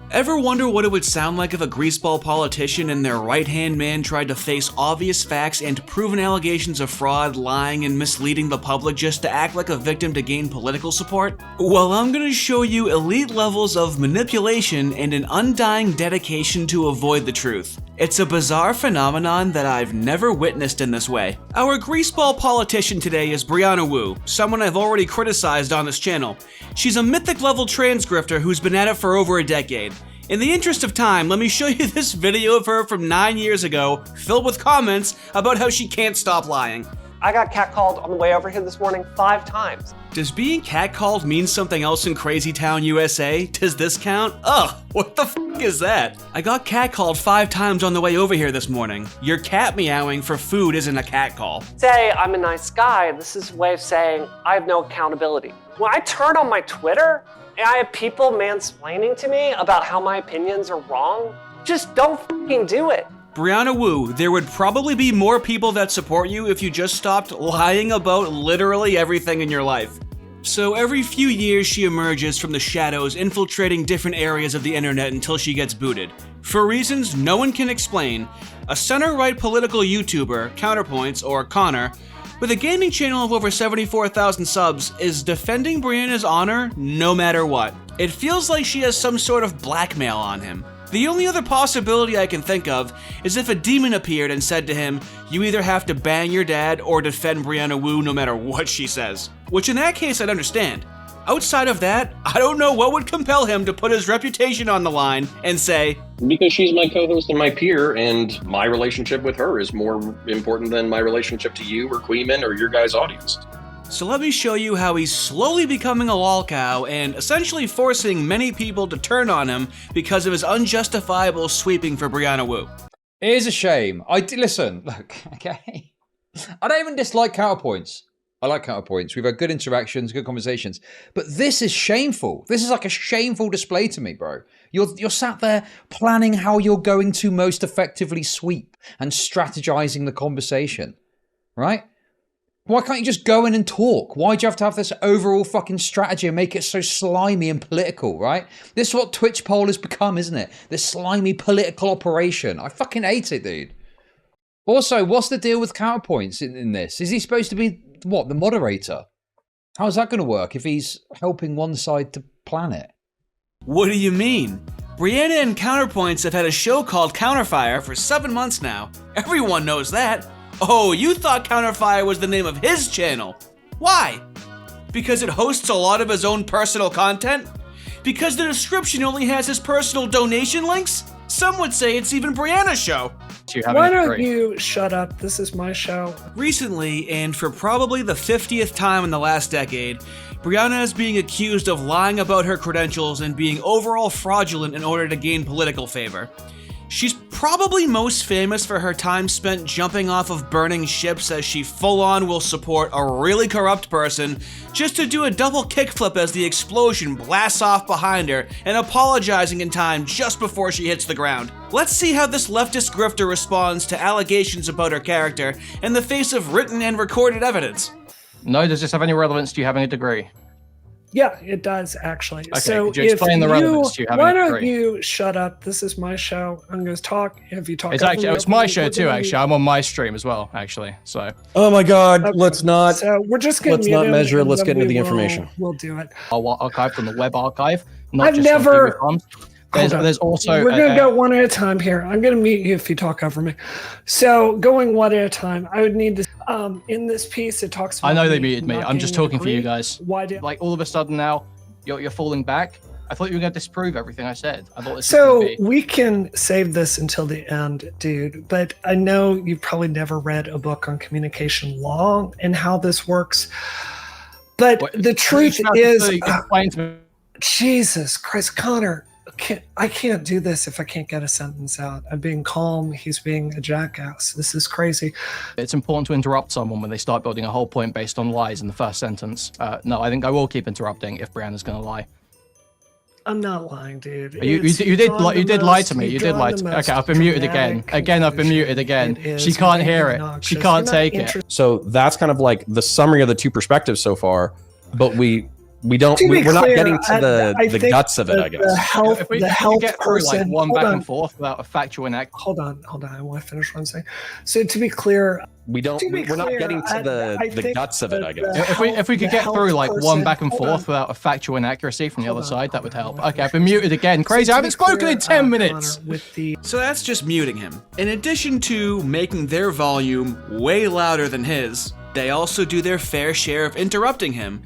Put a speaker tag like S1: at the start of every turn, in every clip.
S1: Ever wonder what it would sound like if a greaseball politician and their right-hand man tried to face obvious facts and proven allegations of fraud, lying, and misleading the public just to act like a victim to gain political support? Well, I'm gonna show you elite levels of manipulation and an undying dedication to avoid the truth. It's a bizarre phenomenon that I've never witnessed in this way. Our greaseball politician today is Brianna Wu, someone I've already criticized on this channel. She's a mythic level trans grifter who's been at it for over a decade. In the interest of time, let me show you this video of her from 9 years ago, filled with comments about how she can't stop lying.
S2: I got catcalled on the way over here this morning 5 times.
S1: Does being catcalled mean something else in Crazy Town, USA? Does this count? Ugh, what the f is that? I got catcalled 5 times on the way over here this morning. Your cat meowing for food isn't a catcall.
S2: Say I'm a nice guy, this is a way of saying I have no accountability. When I turn on my Twitter, and I have people mansplaining to me about how my opinions are wrong, just don't fucking do it.
S1: Brianna Wu, there would probably be more people that support you if you just stopped lying about literally everything in your life. So every few years she emerges from the shadows, infiltrating different areas of the internet until she gets booted. For reasons no one can explain, a center-right political YouTuber, Counterpoints, or Conor, with a gaming channel of over 74,000 subs, is defending Brianna's honor no matter what. It feels like she has some sort of blackmail on him. The only other possibility I can think of is if a demon appeared and said to him, you either have to bang your dad or defend Brianna Wu no matter what she says. Which in that case I'd understand. Outside of that, I don't know what would compel him to put his reputation on the line and say,
S3: because she's my co-host and my peer, and my relationship with her is more important than my relationship to you or Kuihman or your guys' audience.
S1: So let me show you how he's slowly becoming a lol cow and essentially forcing many people to turn on him because of his unjustifiable sweeping for Brianna Wu.
S4: It is a shame. Listen, look, okay. I don't even dislike Counterpoints. I like Counterpoints. We've had good interactions, good conversations. But this is shameful. This is like a shameful display to me, bro. You're sat there planning how you're going to most effectively sweep and strategizing the conversation, right? Why can't you just go in and talk? Why do you have to have this overall fucking strategy and make it so slimy and political, right? This is what Twitch poll has become, isn't it? This slimy political operation. I fucking hate it, dude. Also, what's the deal with Counterpoints in this? Is he supposed to be, what, the moderator? How's that going to work if he's helping one side to plan it?
S1: What do you mean? Brianna and Counterpoints have had a show called Counterfire for 7 months now. Everyone knows that. Oh, you thought Counterfire was the name of his channel. Why? Because it hosts a lot of his own personal content? Because the description only has his personal donation links? Some would say it's even Brianna's show.
S5: Why don't you shut up? This is my show.
S1: Recently, and for probably the 50th time in the last decade, Brianna is being accused of lying about her credentials and being overall fraudulent in order to gain political favor. She's probably most famous for her time spent jumping off of burning ships as she full-on will support a really corrupt person just to do a double kickflip as the explosion blasts off behind her and apologizing in time just before she hits the ground. Let's see how this leftist grifter responds to allegations about her character in the face of written and recorded evidence.
S6: No, does this have any relevance to you having a degree?
S5: Yeah, it does actually.
S6: Okay,
S5: so
S6: could you explain the relevance to you having
S5: why
S6: a
S5: don't
S6: degree?
S5: you shut up? This is my show. I'm going to talk. If you talk,
S6: It's my show too. Actually, I'm on my stream as well. Actually, so.
S7: Oh my God!
S5: Okay,
S7: let's not.
S5: So we're just going
S7: Let's not measure it. Let's get into the information.
S5: We'll do it.
S6: I'll archive from the web archive. Not
S5: I've
S6: just
S5: never.
S6: There's also.
S5: We're going to go one at a time here. I'm going to mute you if you talk over me. So going one at a time, I would need to. In this piece, it talks about.
S6: I know they muted me. I'm just talking for you guys.
S5: Why did?
S6: Like all of a sudden now, you're falling back. I thought you were going to disprove everything I said. I thought this
S5: So
S6: was gonna be...
S5: we can save this until the end, dude. But I know you've probably never read a book on communication law and how this works. But the truth is,
S6: explain to me.
S5: Jesus Christ, Connor, I can't do this if I can't get a sentence out. I'm being calm. He's being a jackass. This is crazy.
S6: It's important to interrupt someone when they start building a whole point based on lies in the first sentence. No, I think I will keep interrupting if Brianna's going to lie.
S5: I'm not lying, dude.
S6: You did lie to me. You did lie to me. Okay, I've been muted again. Again, I've been muted again. She can't hear it. She can't take it.
S7: So that's kind of like the summary of the two perspectives so far. But we We don't.
S5: To be
S7: We're not
S5: clear,
S7: getting to
S5: I
S7: the
S5: think
S7: guts of it. I guess.
S6: If we get through like
S5: person.
S6: one
S5: Hold
S6: back
S5: on.
S6: and forth without a factual inaccuracy.
S5: Hold on. I want to finish what I'm saying. So to be clear,
S7: We don't.
S5: to be
S7: We're not
S5: clear,
S7: getting to
S5: I
S7: the
S5: think
S7: guts of it. I
S5: that
S7: guess.
S6: If we could get through like one back and
S5: hold
S6: forth
S5: on.
S6: without a factual inaccuracy from the
S5: Hold
S6: other
S5: on,
S6: side, that
S5: hold
S6: would
S5: on,
S6: help.
S5: I want
S6: Okay,
S5: to
S6: I've been muted again. Crazy, I haven't spoken in 10 minutes.
S5: Connor, with the
S1: So that's just muting him. In addition to making their volume way louder than his, they also do their fair share of interrupting him.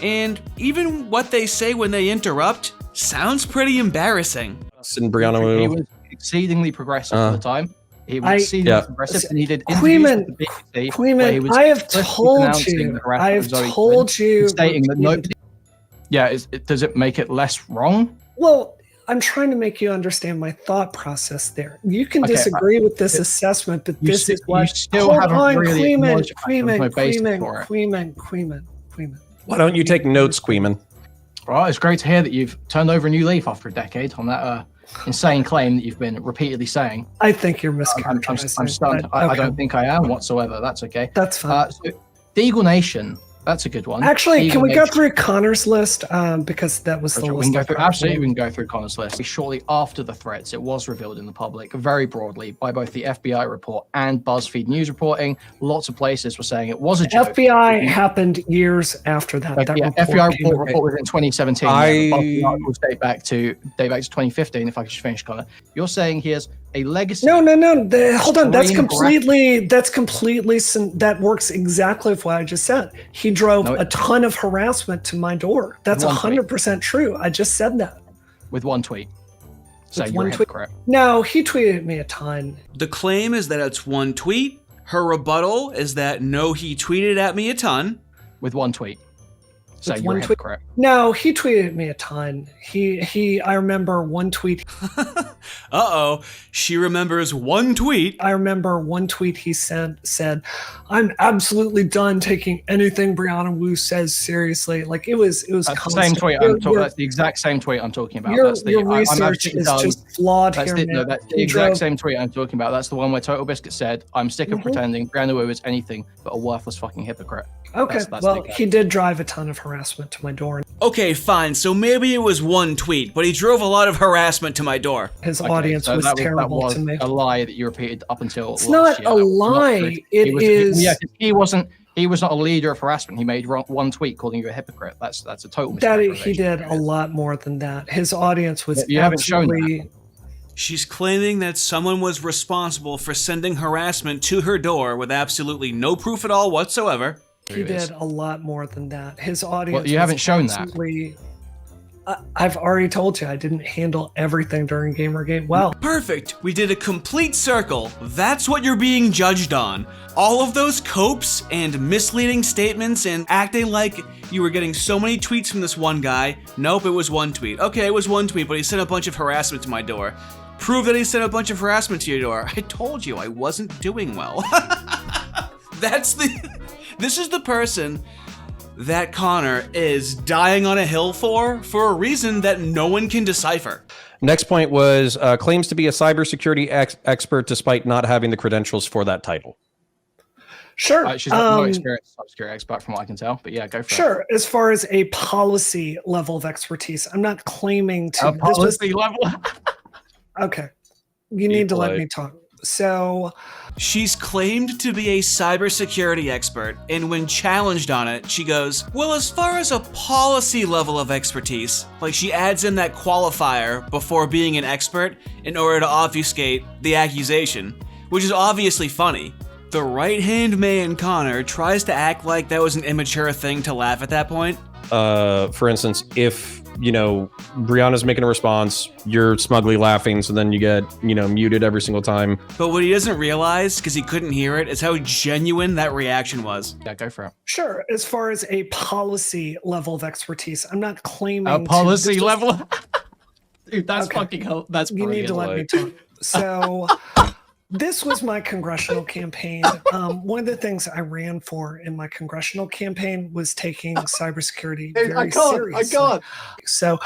S1: And even what they say when they interrupt sounds pretty embarrassing.
S7: And Brianna Wu.
S6: He was exceedingly progressive at the time. He was
S5: I-
S6: exceedingly
S7: Yeah.
S6: progressive, and he did
S5: Kuihman,
S6: interviews with the BBC where he
S5: Kuihman,
S6: was
S5: I have
S6: explicitly
S5: told
S6: denouncing
S5: you.
S6: the harassment
S5: I
S6: of
S5: have
S6: Zoe
S5: told
S6: Quinn,
S5: you.
S6: stating that
S5: repeatedly.
S6: nobody. Yeah, does it make it less wrong?
S5: Well, I'm trying to make you understand my thought process there. You can
S6: Okay,
S5: disagree with this assessment, but
S6: you
S5: this is
S6: sti-
S5: what.
S6: you still
S5: Hold
S6: haven't
S5: on,
S6: really
S5: Kuihman,
S6: acknowledged the fact there's no basis for it.
S5: Kuihman.
S7: Why don't you take notes, Kuihman?
S6: Well, it's great to hear that you've turned over a new leaf after a decade on that insane claim that you've been repeatedly saying.
S5: I think you're
S6: I'm
S5: mischaracterizing.
S6: stunned.
S5: but
S6: I
S5: okay,
S6: don't think I am whatsoever. That's okay.
S5: That's fine.
S6: So, the Eagle Nation, that's a good one.
S5: Actually, can
S6: Eagle
S5: we go
S6: Nation.
S5: through Connor's list? Because that was the
S6: We
S5: list.
S6: can go
S5: I
S6: through,
S5: put
S6: absolutely,
S5: forward.
S6: we can go through Connor's list. Shortly after the threats, it was revealed in the public very broadly by both the FBI report and BuzzFeed News reporting. Lots of places were saying it was a joke.
S5: FBI happened years after that. That
S6: Yeah,
S5: report
S6: FBI
S5: came out.
S6: report was in 2017.
S7: I-
S6: The BuzzFeed articles date back to 2015. If I could just finish, Connor, you're saying he has a legacy.
S5: No. Hold on. That works exactly with what I just said. He drove
S6: No,
S5: a ton of harassment to my door. That's
S6: One tweet.
S5: 100% true. I just said that.
S6: With one tweet. Saying
S5: one
S6: you're a
S5: tweet.
S6: hypocrite.
S5: No, he tweeted me a ton.
S1: The claim is that it's one tweet. Her rebuttal is that no, he tweeted at me a ton.
S6: With one tweet. Saying you're
S5: one
S6: a
S5: tweet.
S6: hypocrite.
S5: No, he tweeted me a ton. I remember one tweet.
S1: Uh-oh, she remembers one tweet.
S5: I remember one tweet he sent said, "I'm absolutely done taking anything Brianna Wu says seriously." Like it was
S6: That's the
S5: constant.
S6: same tweet I'm talking. That's the exact same tweet I'm talking about.
S5: Your
S6: That's the
S5: your
S6: I'm
S5: research
S6: absolutely
S5: is
S6: done.
S5: just flawed
S6: That's
S5: here,
S6: the,
S5: man.
S6: that's the
S5: He
S6: exact
S5: drove-
S6: same tweet I'm talking about. That's the one where Total Biscuit said, "I'm sick of pretending Brianna Wu is anything but a worthless fucking hypocrite."
S5: Okay,
S6: That's
S5: well,
S6: the exact-
S5: he did drive a ton of harassment to my door.
S1: Okay, fine, so maybe it was one tweet, but he drove a lot of harassment to my door.
S5: His
S6: Okay,
S5: audience
S6: so
S5: was
S6: that
S5: terrible
S6: was
S5: to me.
S6: a lie that you repeated up until
S5: It's
S6: last
S5: not
S6: year.
S5: a
S6: That was not
S5: lie.
S6: true.
S5: It is.
S6: Yeah, he was not a leader of harassment. He made one tweet calling you a hypocrite. That's a total
S5: That he
S6: misrepresentation.
S5: did a lot more than that. His audience was
S6: You haven't shown that.
S5: absolutely.
S1: She's claiming that someone was responsible for sending harassment to her door with absolutely no proof at all whatsoever.
S5: He did a lot more than that. His audience.
S6: you
S5: was
S6: haven't shown that.
S5: absolutely- I've already told you I didn't handle everything during Gamergate well.
S1: Perfect. We did a complete circle. That's what you're being judged on. All of those copes and misleading statements and acting like you were getting so many tweets from this one guy. Nope, it was one tweet. Okay, it was one tweet, but he sent a bunch of harassment to my door. Prove that he sent a bunch of harassment to your door. I told you I wasn't doing well. This is the person that Conor is dying on a hill for a reason that no one can decipher.
S7: Next point was claims to be a cybersecurity expert despite not having the credentials for that title.
S5: Sure.
S6: She's not no experienced cybersecurity expert from what I can tell, but yeah, go for it.
S5: Sure. As far as a policy level of expertise, I'm not claiming to.
S6: A
S5: this was-
S6: policy level.
S5: okay. You need to let me talk. So,
S1: She's claimed to be a cybersecurity expert, and when challenged on it, she goes, well, as far as a policy level of expertise, like she adds in that qualifier before being an expert in order to obfuscate the accusation, which is obviously funny. The right-hand man, Conor, tries to act like that was an immature thing to laugh at that point.
S7: For instance, if, Brianna's making a response, you're smugly laughing, so then you get, muted every single time.
S1: But what he doesn't realize, because he couldn't hear it, is how genuine that reaction was.
S6: Yeah, go for it.
S5: sure. As far as a policy level of expertise, I'm not claiming
S6: A policy
S5: this was-
S6: level. Dude, that's
S5: Okay.
S6: fucking hell. That's
S5: You need to let me
S6: brilliant.
S5: talk. So, this was my congressional campaign. One of the things I ran for in my congressional campaign was taking cybersecurity very seriously. So,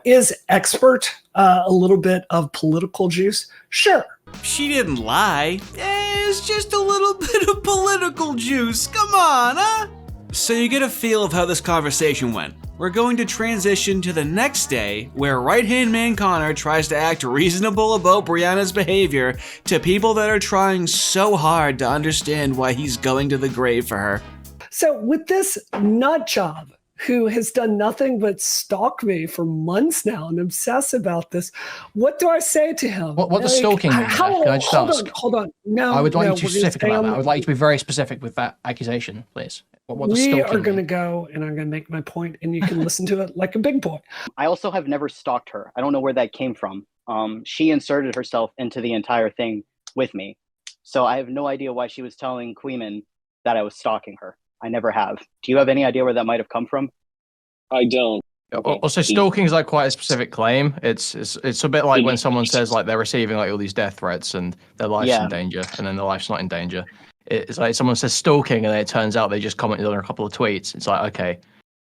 S5: is expert a little bit of political juice? Sure.
S1: She didn't lie. It's just a little bit of political juice. Come on, huh? So you get a feel of how this conversation went. we're going to transition to the next day where right-hand man Conor tries to act reasonable about Brianna's behavior to people that are trying so hard to understand why he's going to the grave for her.
S5: So with this nut job who has done nothing but stalk me for months now and obsess about this, what do I say to him?
S6: What does stalking mean? Can I just ask?
S5: Hold on. No,
S6: I would like you to be
S5: we're gonna
S6: specific
S5: stay
S6: about
S5: on
S6: that. I
S5: the-
S6: would like you to be very specific with that accusation, please. What does
S5: We
S6: stalking
S5: are going to
S6: mean?
S5: go, and I'm going to make my point, and you can listen to it like a big boy.
S8: I also have never stalked her. I don't know where that came from. She inserted herself into the entire thing with me. So I have no idea why she was telling Kuihman that I was stalking her. I never have. Do you have any idea where that might have come from?
S3: I don't.
S6: Also, stalking is like quite a specific claim. It's a bit like when someone says like they're receiving like all these death threats and their life's in danger, and then their life's not in danger. It's like someone says stalking, and then it turns out they just commented on a couple of tweets. It's like, okay,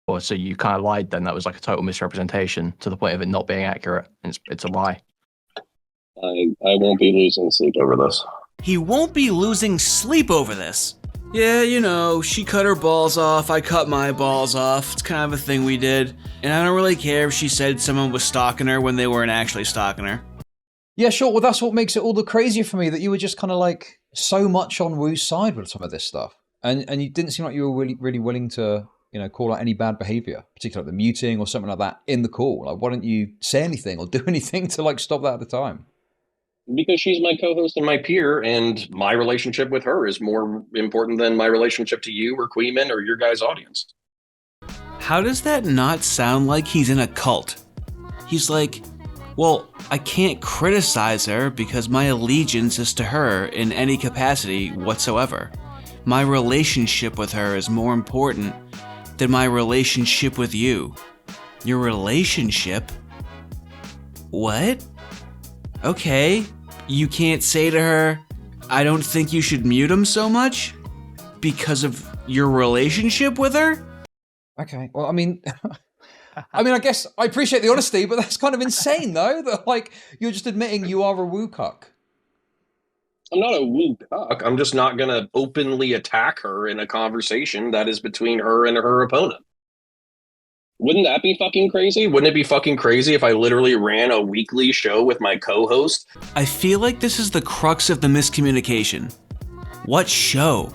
S6: or so you kind of lied then. That was like a total misrepresentation to the point of it not being accurate. And it's a lie.
S3: I won't be losing sleep over this.
S1: He won't be losing sleep over this. Yeah, you know, she cut her balls off, I cut my balls off. It's kind of a thing we did. And I don't really care if she said someone was stalking her when they weren't actually stalking her.
S4: Yeah, sure. Well, that's what makes it all the crazier for me, that you were just kind of like so much on Wu's side with some of this stuff. And you didn't seem like you were really willing to, you know, call out any bad behavior, particularly like the muting or something like that in the call. Like, why don't you say anything or do anything to like stop that at the time?
S3: Because she's my co-host and my peer, and my relationship with her is more important than my relationship to you or Kuihman or your guys' audience.
S1: How does that not sound like he's in a cult? He's like, well, I can't criticize her because my allegiance is to her in any capacity whatsoever. My relationship with her is more important than my relationship with you. Your relationship? What? Okay, you can't say to her, I don't think you should mute him so much because of your relationship with her?
S4: Okay, well, I mean, I guess I appreciate the honesty, but that's kind of insane, though. That like you're just admitting you are a woo cuck.
S3: I'm not a woo cuck. I'm just not going to openly attack her in a conversation that is between her and her opponent. Wouldn't that be fucking crazy? Wouldn't it be fucking crazy if I literally ran a weekly show with my co-host?
S1: I feel like this is the crux of the miscommunication. What show?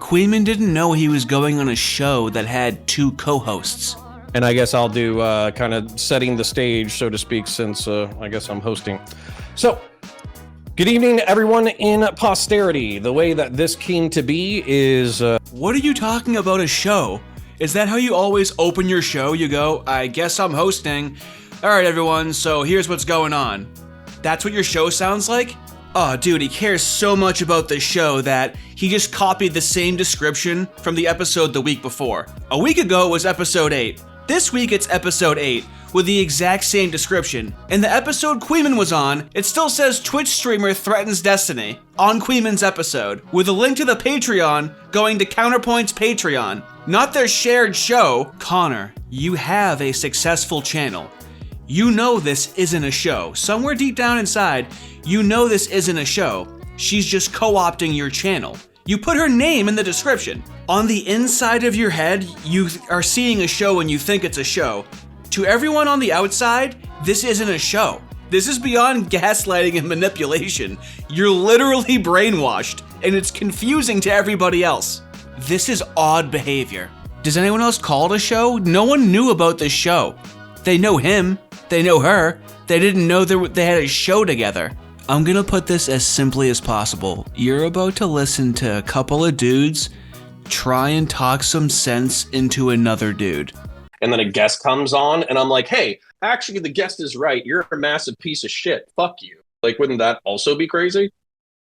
S1: Kuihman didn't know he was going on a show that had 2 co-hosts.
S7: And I guess I'll do kind of setting the stage, so to speak, since I guess I'm hosting. So, good evening to everyone in posterity. The way that this came to be is...
S1: What are you talking about, a show? Is that how you always open your show? You go, I guess I'm hosting. All right, everyone, so here's what's going on. That's what your show sounds like? Oh, dude, he cares so much about the show that he just copied the same description from the episode the week before. A week ago it was episode 8. This week it's episode 8 with the exact same description. In the episode Kuihman was on, it still says Twitch streamer threatens destiny on Kuihman's episode, with a link to the Patreon going to Counterpoints Patreon, not their shared show. Conor, you have a successful channel. You know this isn't a show. Somewhere deep down inside, you know this isn't a show. She's just co-opting your channel. You put her name in the description. On the inside of your head, you are seeing a show and you think it's a show. To everyone on the outside, this isn't a show. This is beyond gaslighting and manipulation. You're literally brainwashed, and it's confusing to everybody else. This is odd behavior. Does anyone else call it a show? No one knew about this show. They know him, they know her, they didn't know they had a show together. I'm gonna put this as simply as possible. You're about to listen to a couple of dudes try and talk some sense into another dude.
S3: And then a guest comes on, and I'm like, hey, actually, the guest is right. You're a massive piece of shit. Fuck you. Like, wouldn't that also be crazy?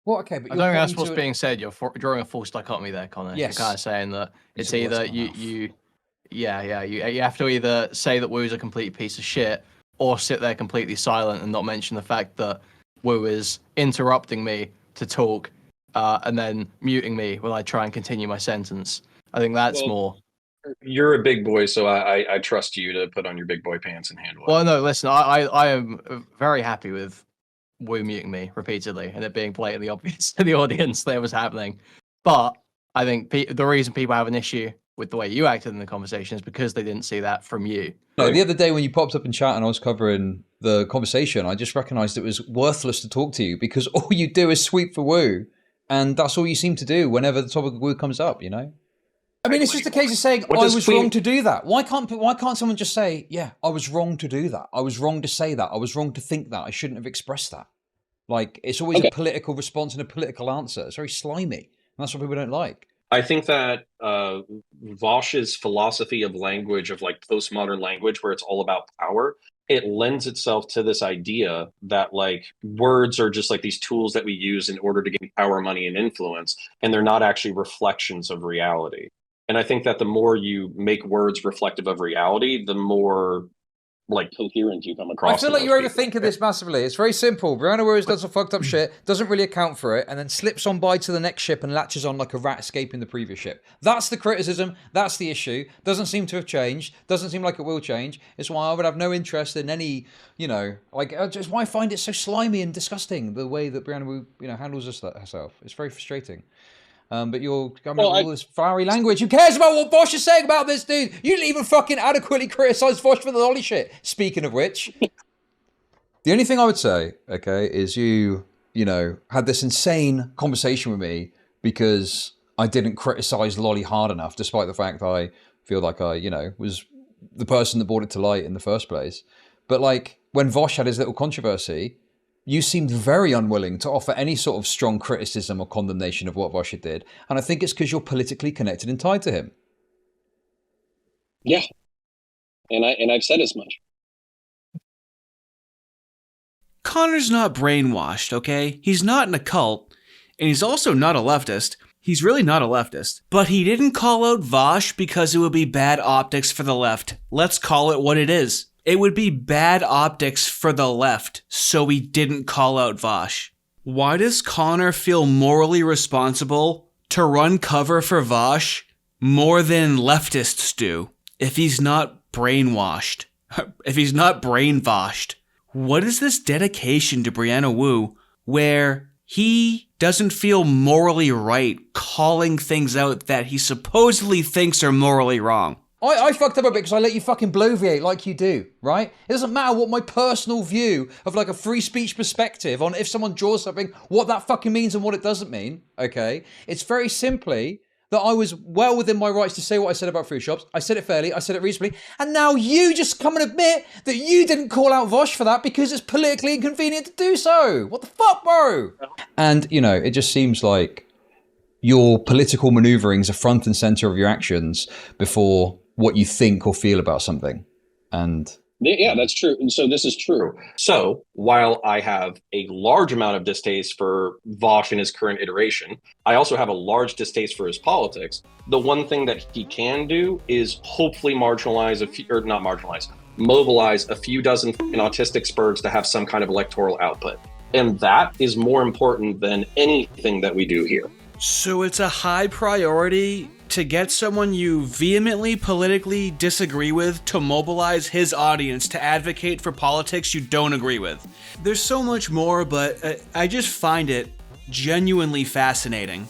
S4: Well, okay, but
S6: I don't think that's what's being said. You're drawing a false dichotomy there, Conor.
S4: Yes.
S6: You're kind of saying that it's
S4: It's
S6: either
S4: worse than
S6: you have to either say that Wu's a complete piece of shit or sit there completely silent and not mention the fact that Wu is interrupting me to talk and then muting me when I try and continue my sentence. I think that's more.
S3: You're a big boy, so I trust you to put on your big boy pants and handle it.
S6: Well, no, listen, I am very happy with Wu muting me repeatedly and it being blatantly obvious to the audience that it was happening. But I think the reason people have an issue with the way you acted in the conversations because they didn't see that from you.
S4: No, the other day when you popped up in chat and I was covering the conversation, I just recognised it was worthless to talk to you because all you do is sweep for Wu, and that's all you seem to do whenever the topic of Wu comes up, you know? I mean, it's just a case of saying, I was wrong to do that. Why can't someone just say, yeah, I was wrong to do that. I was wrong to say that. I was wrong to think that. I shouldn't have expressed that. Like, it's always a political response and a political answer. It's very slimy. And that's what people don't like.
S3: I think that Vosh's philosophy of language, of like postmodern language, where it's all about power, it lends itself to this idea that like words are just like these tools that we use in order to gain power, money, and influence, and they're not actually reflections of reality. And I think that the more you make words reflective of reality, the more like coherent you come across.
S4: I feel like you're overthinking this massively. It's very simple. Brianna Wu does some fucked up shit, doesn't really account for it, and then slips on by to the next ship and latches on like a rat escaping the previous ship. That's the criticism. That's the issue. Doesn't seem to have changed. Doesn't seem like it will change. It's why I would have no interest in any, you know, like, just why I find it so slimy and disgusting the way that Brianna Wu, you know, handles herself. It's very frustrating. But you're coming up with all this fiery language. Who cares about what Vosh is saying about this, dude? You didn't even fucking adequately criticize Vosh for the lolly shit. Speaking of which, the only thing I would say, okay, is you know, had this insane conversation with me because I didn't criticize lolly hard enough, despite the fact that I feel like I, you know, was the person that brought it to light in the first place. But like when Vosh had his little controversy, you seemed very unwilling to offer any sort of strong criticism or condemnation of what Vosh did. And I think it's because you're politically connected and tied to him.
S3: Yeah. And I've said as much.
S1: Conor's not brainwashed, okay? He's not in a cult, and he's also not a leftist. He's really not a leftist. But he didn't call out Vosh because it would be bad optics for the left. Let's call it what it is. It would be bad optics for the left, so he didn't call out Vosh. Why does Conor feel morally responsible to run cover for Vosh more than leftists do if he's not brainwashed? If he's not brainwashed? What is this dedication to Brianna Wu where he doesn't feel morally right calling things out that he supposedly thinks are morally wrong?
S4: I fucked up a bit because I let you fucking bloviate like you do, right? It doesn't matter what my personal view of like a free speech perspective on if someone draws something, what that fucking means and what it doesn't mean, okay? It's very simply that I was well within my rights to say what I said about food shops. I said it fairly, I said it reasonably, and now you just come and admit that you didn't call out Vosh for that because it's politically inconvenient to do so. What the fuck, bro? And, you know, it just seems like your political maneuverings are front and center of your actions before what you think or feel about something. And
S3: yeah, that's true. And so this is true. So while I have a large amount of distaste for Vosh in his current iteration, I also have a large distaste for his politics. The one thing that he can do is hopefully mobilize a few dozen autistic spurs to have some kind of electoral output. And that is more important than anything that we do here.
S1: So it's a high priority to get someone you vehemently politically disagree with to mobilize his audience to advocate for politics you don't agree with. There's so much more, but I just find it genuinely fascinating.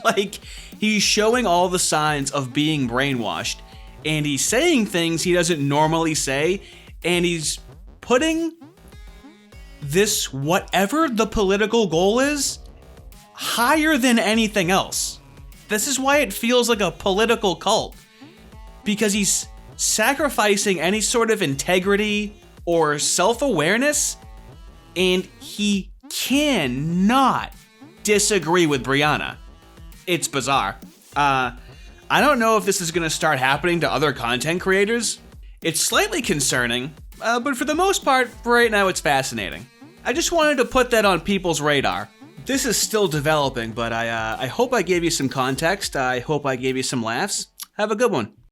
S1: Like, he's showing all the signs of being brainwashed, and he's saying things he doesn't normally say, and he's putting this, whatever the political goal is, higher than anything else. This is why it feels like a political cult, because he's sacrificing any sort of integrity or self-awareness, and he cannot disagree with Brianna. It's bizarre. I don't know if this is going to start happening to other content creators. It's slightly concerning, but for the most part, right now it's fascinating. I just wanted to put that on people's radar. This is still developing, but I hope I gave you some context. I hope I gave you some laughs. Have a good one.